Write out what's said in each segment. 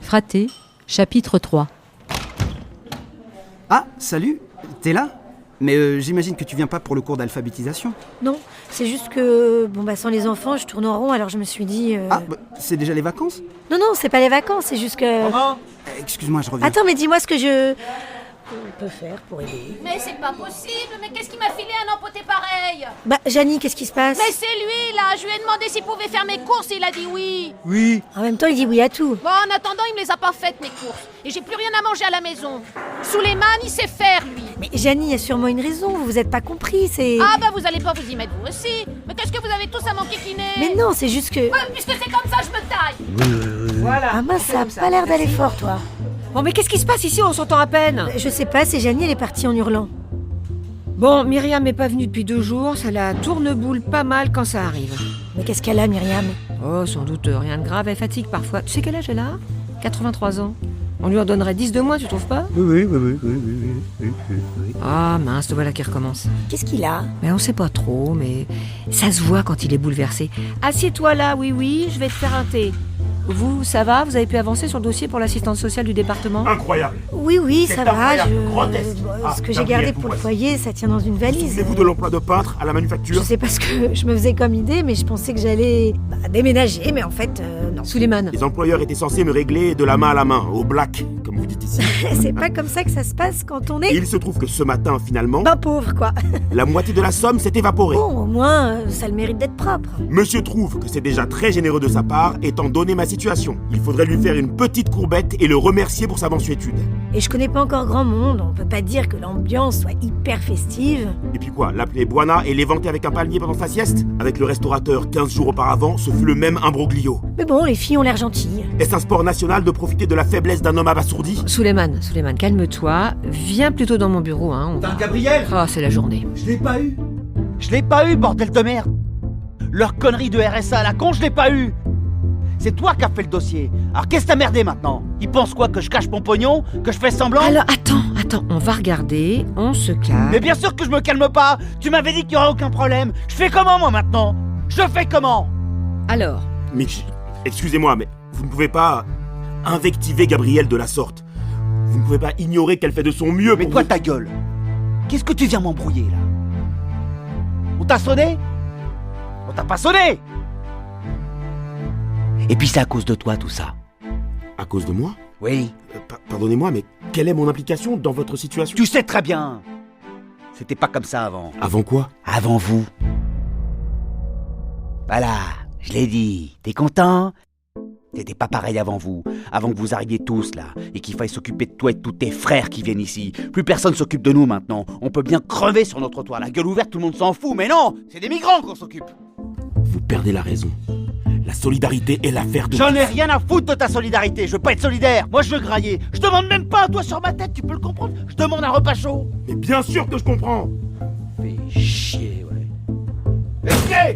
Fraté, chapitre 3. Ah, salut, t'es là? Mais j'imagine que tu viens pas pour le cours d'alphabétisation. Non, c'est juste que, sans les enfants, je tourne en rond, alors je me suis dit... Ah, c'est déjà les vacances? Non, c'est pas les vacances, c'est juste que... Maman, Excuse-moi, je reviens. Attends, mais dis-moi ce que je peux faire pour aider. Mais c'est pas possible, mais qu'est-ce qui m'a filé un empoté pareil? Janie, qu'est-ce qui se passe? Mais c'est lui là, je lui ai demandé s'il pouvait faire mes courses et il a dit oui. oui. En même temps, il dit oui à tout. Bon, en attendant, il me les a pas faites mes courses. Et j'ai plus rien à manger à la maison. Souleymane, il sait faire lui. Mais Janie, il y a sûrement une raison, vous vous êtes pas compris, c'est... Ah bah vous allez pas vous y mettre vous aussi. Mais qu'est-ce que vous avez tous à m'enquiquiner? Mais non, c'est juste que... Ouais, puisque c'est comme ça, je me taille. Voilà. Ah mince, ça a pas l'air d'aller fort, toi. Bon, mais qu'est-ce qui se passe ici? On s'entend à peine. Je sais pas, c'est Janie, elle est partie en hurlant. Bon, Myriam n'est pas venue depuis 2 jours, ça la tourneboule pas mal quand ça arrive. Mais qu'est-ce qu'elle a, Myriam? Oh, sans doute rien de grave, elle fatigue parfois. Tu sais quel âge elle a? 83 ans. On lui en donnerait 10 de moins, tu trouves pas? Oui. Ah mince, te voilà qui recommence. Qu'est-ce qu'il a? Mais on sait pas trop, mais ça se voit quand il est bouleversé. Assieds-toi là, oui, je vais te faire un thé. Vous, ça va? Vous avez pu avancer sur le dossier pour l'assistante sociale du département? Incroyable. Oui, C'est ça va, incroyable, grotesque. ce que j'ai Gabriel, gardé vous pour le voici. foyer, ça tient dans une valise. Souvenez-vous de l'emploi de peintre à la Je manufacture? sais pas ce que je me faisais comme idée, mais je pensais que j'allais déménager, mais en fait, non. Souleymane. Les employeurs étaient censés me régler de la main à la main, au black, comme vous dites ici. C'est pas comme ça que ça se passe quand on Et est... il se trouve que ce matin, finalement, pauvre, quoi. la moitié de la somme s'est évaporée. Bon, au moins, ça a le mérite d'être propre. Monsieur trouve que c'est déjà très généreux de sa part, étant donné ma situation. Il faudrait lui faire une petite courbette et le remercier pour sa mansuétude. Et je connais pas encore grand monde, on peut pas dire que l'ambiance soit hyper festive. Et puis quoi, l'appeler Buana et l'éventer avec un palmier pendant sa sieste? Avec le restaurateur 15 jours auparavant, ce fut le même imbroglio. Mais bon, les filles ont l'air gentilles. Est-ce un sport national de profiter de la faiblesse d'un homme abasourdi? Souleymane, calme-toi. Viens plutôt dans mon bureau, hein. Putain, Gabriel, Oh, c'est la journée. je l'ai pas eu. Je l'ai pas eu, bordel de merde. Leur connerie de RSA à la con, je l'ai pas eu. C'est toi qui as fait le dossier. Alors qu'est-ce que t'as merdé maintenant? Ils pensent quoi? Que je cache mon pognon? Que je fais semblant? Alors, attends, on va regarder, on se calme. Mais bien sûr que je me calme pas. Tu m'avais dit qu'il y aurait aucun problème. Je fais comment moi maintenant? Je fais comment? Alors, Mais excusez-moi, mais vous ne pouvez pas invectiver Gabrielle de la sorte. Vous ne pouvez pas ignorer qu'elle fait de son mieux Mais pour toi vous- ta gueule. Qu'est-ce que tu viens m'embrouiller là? On t'a sonné? On t'a pas sonné? Et puis c'est à cause de toi tout ça. À cause de moi? Oui. Pardonnez-moi, mais quelle est mon implication dans votre situation? Tu sais très bien. C'était pas comme ça avant. Avant quoi? Avant vous. Voilà, je l'ai dit. T'es content? C'était pas pareil avant vous. Avant que vous arriviez tous là. Et qu'il faille s'occuper de toi et de tous tes frères qui viennent ici. Plus personne s'occupe de nous maintenant. On peut bien crever sur notre toit. La gueule ouverte, tout le monde s'en fout. Mais non, c'est des migrants qu'on s'occupe. Vous perdez la raison. La solidarité est l'affaire de... J'en ai rien à foutre de ta solidarité. Je veux pas être solidaire. Moi, je veux grailler. Je demande même pas un doigt sur ma tête. Tu peux le comprendre? Je demande un repas chaud. Mais bien sûr que je comprends! Fais chier, ouais. Esquet!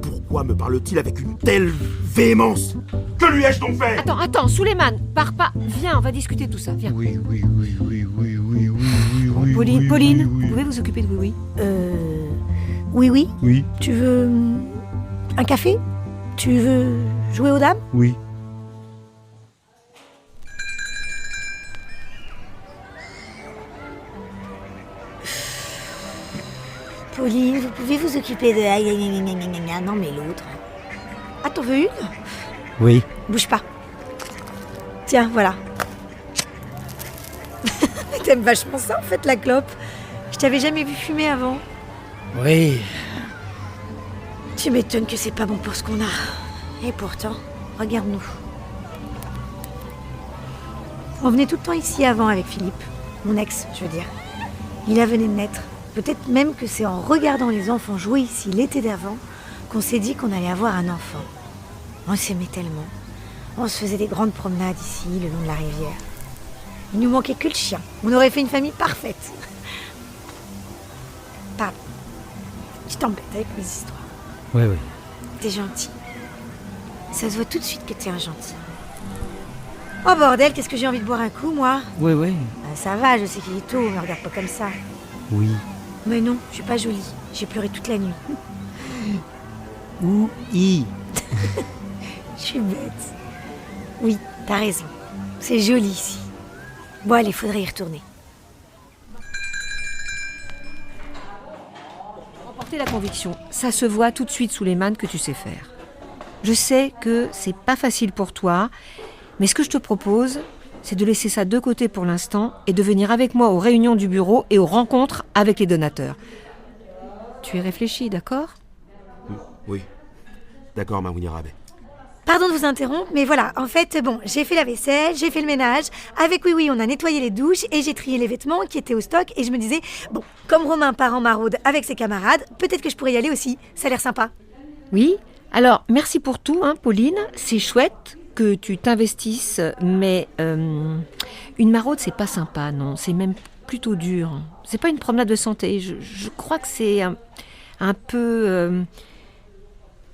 Pourquoi me parle-t-il avec une telle véhémence? Que lui ai-je donc fait? attends, Souleymane, pars pas. Viens, on va discuter tout ça, viens. Oui. Pauline, vous pouvez vous occuper de oui. Oui. Oui. Tu veux un café? Tu veux jouer aux dames? Oui. Pauline, vous pouvez vous occuper de... Non mais l'autre... Ah, t'en veux une? Oui. Bouge pas. Tiens, voilà. T'aimes vachement ça en fait, la clope. Je t'avais jamais vu fumer avant. Oui. Tu m'étonnes que c'est pas bon pour ce qu'on a. Et pourtant, regarde-nous. On venait tout le temps ici avant avec Philippe. Mon ex, je veux dire. Il venait de naître. Peut-être même que c'est en regardant les enfants jouer ici l'été d'avant qu'on s'est dit qu'on allait avoir un enfant. On s'aimait tellement. On se faisait des grandes promenades ici, le long de la rivière. Il nous manquait que le chien. On aurait fait une famille parfaite. Pardon. Je t'embête avec mes histoires. Oui. T'es gentil. Ça se voit tout de suite que t'es un gentil. Oh bordel, qu'est-ce que j'ai envie de boire un coup, moi? Oui. Ça va, je sais qu'il est tôt, me regarde pas comme ça. Oui. Mais non, je suis pas jolie. J'ai pleuré toute la nuit. Oui. Je suis bête. Oui, t'as raison. C'est joli ici. Bon, allez, faudrait y retourner. Emporter la conviction, ça se voit tout de suite sous les mains que tu sais faire. Je sais que c'est pas facile pour toi, mais ce que je te propose, c'est de laisser ça de côté pour l'instant et de venir avec moi aux réunions du bureau et aux rencontres avec les donateurs. Tu y réfléchis, d'accord ? Oui. D'accord, Mamouni Rabe. Pardon de vous interrompre, mais voilà, en fait, bon, j'ai fait la vaisselle, j'ai fait le ménage. Avec Oui, on a nettoyé les douches et j'ai trié les vêtements qui étaient au stock. Et je me disais, bon, comme Romain part en maraude avec ses camarades, peut-être que je pourrais y aller aussi. Ça a l'air sympa. Oui, alors merci pour tout, hein, Pauline. C'est chouette que tu t'investisses, mais une maraude, c'est pas sympa, non. C'est même plutôt dur. C'est pas une promenade de santé. Je crois que c'est un peu...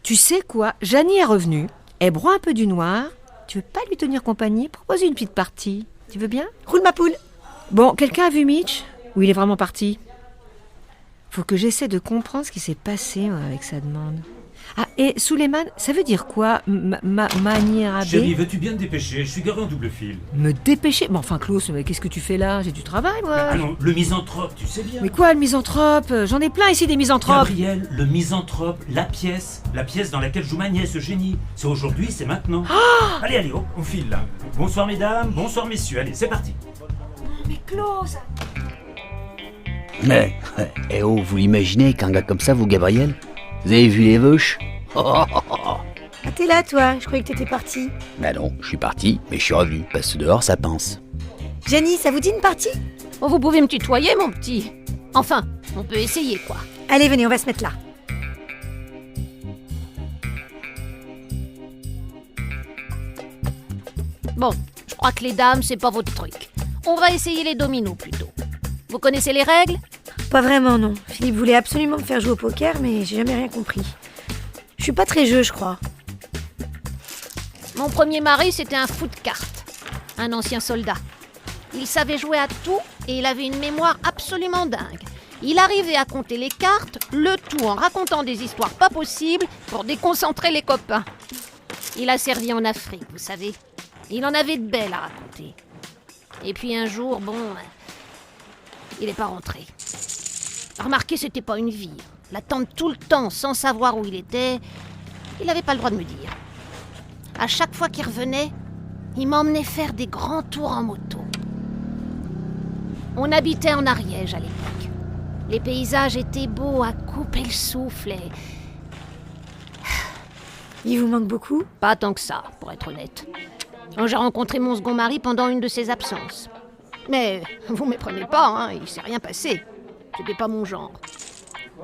Tu sais quoi, Janie est revenue. Elle broie un peu du noir. Tu veux pas lui tenir compagnie ? Propose une petite partie. Tu veux bien ? Roule ma poule. Bon, quelqu'un a vu Mitch ? Ou il est vraiment parti ? Faut que j'essaie de comprendre ce qui s'est passé avec sa demande. Ah, et Souleymane, ça veut dire quoi, Manirabé ? Chérie, veux-tu bien te dépêcher ? Je suis garé en double fil. Me dépêcher ? Bon, enfin, Klaus, mais qu'est-ce que tu fais là ? J'ai du travail, moi. Ah non, le misanthrope, tu sais bien. Mais quoi, le misanthrope ? J'en ai plein ici, des misanthropes. Gabriel, le misanthrope, la pièce dans laquelle joue ma nièce Eugénie. C'est aujourd'hui, c'est maintenant. Allez, on file là. Bonsoir mesdames, bonsoir messieurs, allez, c'est parti. Mais Klaus ! Mais, vous l'imaginez qu'un gars comme ça, vous, Gabriel ? Vous avez vu les veuches ? Ah, t'es là, toi. Je croyais que t'étais parti. Bah non, je suis parti, mais je suis revenu, parce que dehors, ça pince. Janie, ça vous dit une partie ? Oh, vous pouvez me tutoyer, mon petit. Enfin, on peut essayer, quoi. Allez, venez, on va se mettre là. Bon, je crois que les dames, c'est pas votre truc. On va essayer les dominos, plutôt. Vous connaissez les règles ? Pas vraiment, non. Philippe voulait absolument me faire jouer au poker, mais j'ai jamais rien compris. Je suis pas très jeu, je crois. Mon premier mari, c'était un fou de cartes. Un ancien soldat. Il savait jouer à tout et il avait une mémoire absolument dingue. Il arrivait à compter les cartes, le tout en racontant des histoires pas possibles pour déconcentrer les copains. Il a servi en Afrique, vous savez. Il en avait de belles à raconter. Et puis un jour, il n'est pas rentré. Remarquez, c'était pas une vie. L'attendre tout le temps sans savoir où il était, il n'avait pas le droit de me dire. À chaque fois qu'il revenait, il m'emmenait faire des grands tours en moto. On habitait en Ariège à l'époque. Les paysages étaient beaux à couper le souffle et... Il vous manque beaucoup ? Pas tant que ça, pour être honnête. J'ai rencontré mon second mari pendant une de ses absences. Mais vous méprenez pas, hein, il s'est rien passé. C'était pas mon genre.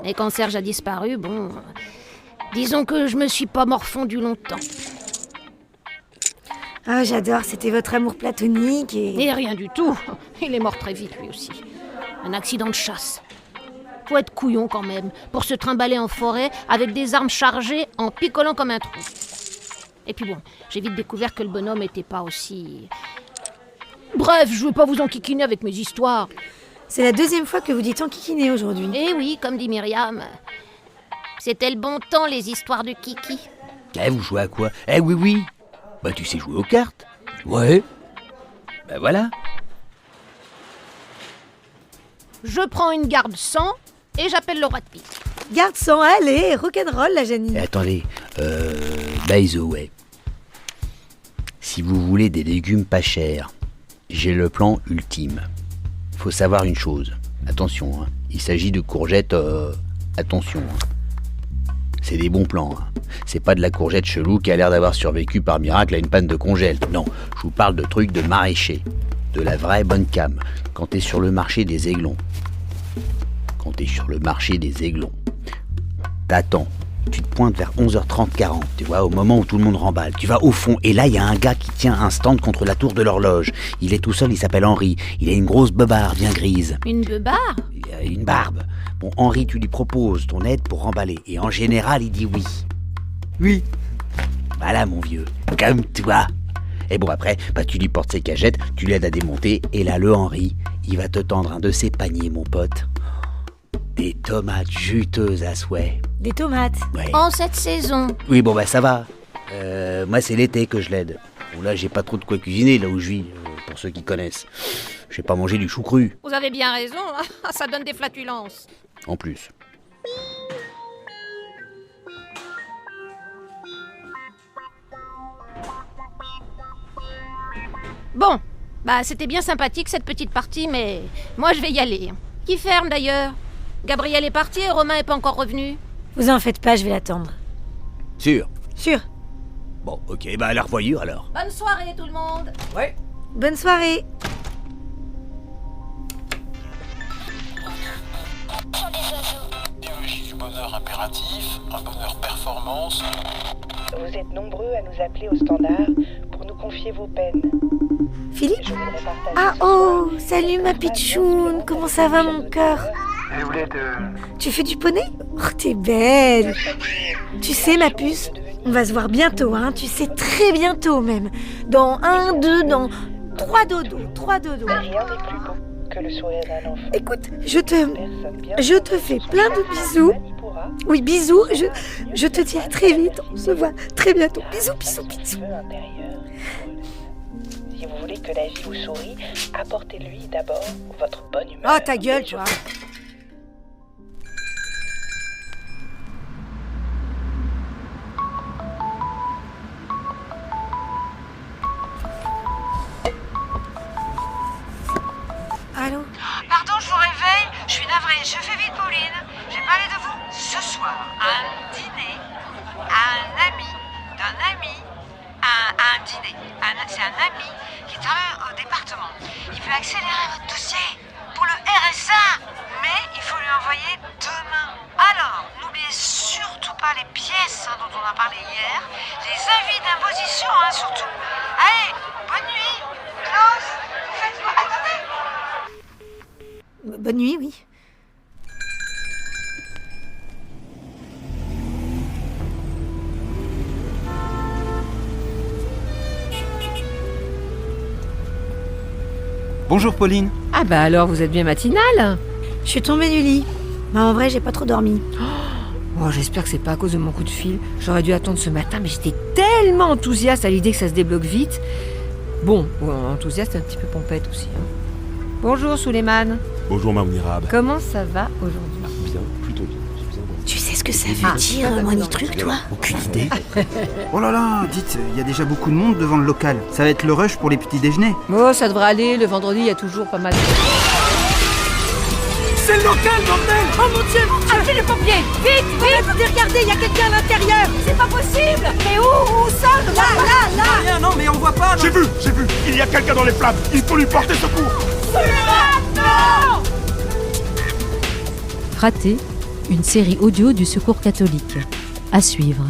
Et quand Serge a disparu, disons que je me suis pas morfondue longtemps. Ah, j'adore, c'était votre amour platonique et... Et rien du tout. Il est mort très vite, lui aussi. Un accident de chasse. Faut être couillon quand même, pour se trimballer en forêt avec des armes chargées en picolant comme un trou. Et puis j'ai vite découvert que le bonhomme était pas aussi... Bref, je veux pas vous enquiquiner avec mes histoires. C'est la deuxième fois que vous dites enquiquiner aujourd'hui. Eh oui, comme dit Myriam. C'était le bon temps, les histoires de Kiki. Vous jouez à quoi ? Oui. Bah tu sais jouer aux cartes ? Ouais. Bah voilà. Je prends une garde 100 et j'appelle le roi de pique. Garde sang, allez, rock'n'roll la Janie. Attendez, by the way, si vous voulez des légumes pas chers, j'ai le plan ultime. Faut savoir une chose, attention, hein, il s'agit de courgettes, attention, hein. C'est des bons plans, hein. C'est pas de la courgette chelou qui a l'air d'avoir survécu par miracle à une panne de congèle. Non, je vous parle de trucs de maraîcher, de la vraie bonne cam, quand t'es sur le marché des Aiglons. T'attends, tu te pointes vers 11h30-40, tu vois, au moment où tout le monde remballe. Tu vas au fond, et là, il y a un gars qui tient un stand contre la tour de l'horloge. Il est tout seul, il s'appelle Henri. Il a une grosse beubare bien grise. Une beubare ? Il a une barbe. Bon, Henri, tu lui proposes ton aide pour remballer. Et en général, il dit oui. Oui. Voilà, mon vieux, comme toi. Et bon, après, tu lui portes ses cagettes, tu l'aides à démonter, et là, le Henri, il va te tendre un de ses paniers, mon pote. Des tomates juteuses à souhait. Des tomates. Ouais. En cette saison. Oui, ça va. Moi, c'est l'été que je l'aide. Bon, là, j'ai pas trop de quoi cuisiner là où je vis, pour ceux qui connaissent. J'ai pas mangé du chou cru, Vous avez bien raison, hein. Ça donne des flatulences. en plus. Bon, bah c'était bien sympathique cette petite partie, mais moi je vais y aller. Qui ferme d'ailleurs? Gabriel est parti et Romain est pas encore revenu. Vous en faites pas, je vais l'attendre. Sûr. Sûr. Bon, ok, bah à la revoyure alors. Bonne soirée tout le monde. Bonne soirée. Biologie du bonheur impératif, un bonheur performance. Vous êtes nombreux à nous appeler au standard pour nous confier vos peines. Philippe? Je voudrais partager Ah ce soir oh, salut ma pitchoune, comment ça va mon cœur? Tu fais du poney? Oh, t'es belle. Tu sais ma puce, on va se voir bientôt, hein, tu sais très bientôt même. Dans 1, 2, dans 3 dodos, 3 dodos. Rien n'est plus beau que le sourire d'un enfant. Écoute, Personne bien je te fais plein de bisous. manipulera Oui, bisous, je te dis à très vite, on se voit très bientôt. Bisous, bisous, bisous. feu intérieur. Si vous voulez que la vie vous sourie, apportez-lui d'abord votre bonne humeur. Oh ta gueule, toi. Allô? Pardon, je vous réveille. Je suis navrée. Je fais vite, Pauline. J'ai parlé de vous ce soir à un dîner, à un ami, d'un ami, à un dîner. C'est un ami qui travaille au département. Il peut accélérer votre dossier pour le RSA, mais il faut lui envoyer demain. Alors, n'oubliez surtout pas les pièces dont on a parlé hier, les avis d'imposition surtout. Allez, bonne nuit. Klaus, vous faites quoi? Attendez. Bonne nuit, oui. Bonjour Pauline. Ah bah alors, vous êtes bien matinale? Je suis tombée du lit. Mais en vrai, j'ai pas trop dormi. Oh, j'espère que c'est pas à cause de mon coup de fil. J'aurais dû attendre ce matin, mais j'étais tellement enthousiaste à l'idée que ça se débloque vite. Bon, enthousiaste, un petit peu pompette aussi. Hein. Bonjour Souleymane. Bonjour Mamounirab. Comment ça va aujourd'hui? Bien, plutôt bien. J'ai besoin d'un- Tu sais ce que ça veut dire, monitruc, toi? Aucune idée. Oh là là, dites, il y a déjà beaucoup de monde devant le local. Ça va être le rush pour les petits déjeuners. Oh, ça devrait aller. Le vendredi, il y a toujours pas mal de... C'est le local, bordel! Oh mon Dieu! Appelez les pompiers! Vite, vite! Regardez, il y a quelqu'un à l'intérieur! C'est pas possible! Mais où ça? Là! Rien, non, mais on voit pas, non. J'ai vu! Il y a quelqu'un dans les flammes! Il faut lui porter secours! Fraté, une série audio du Secours catholique. À suivre.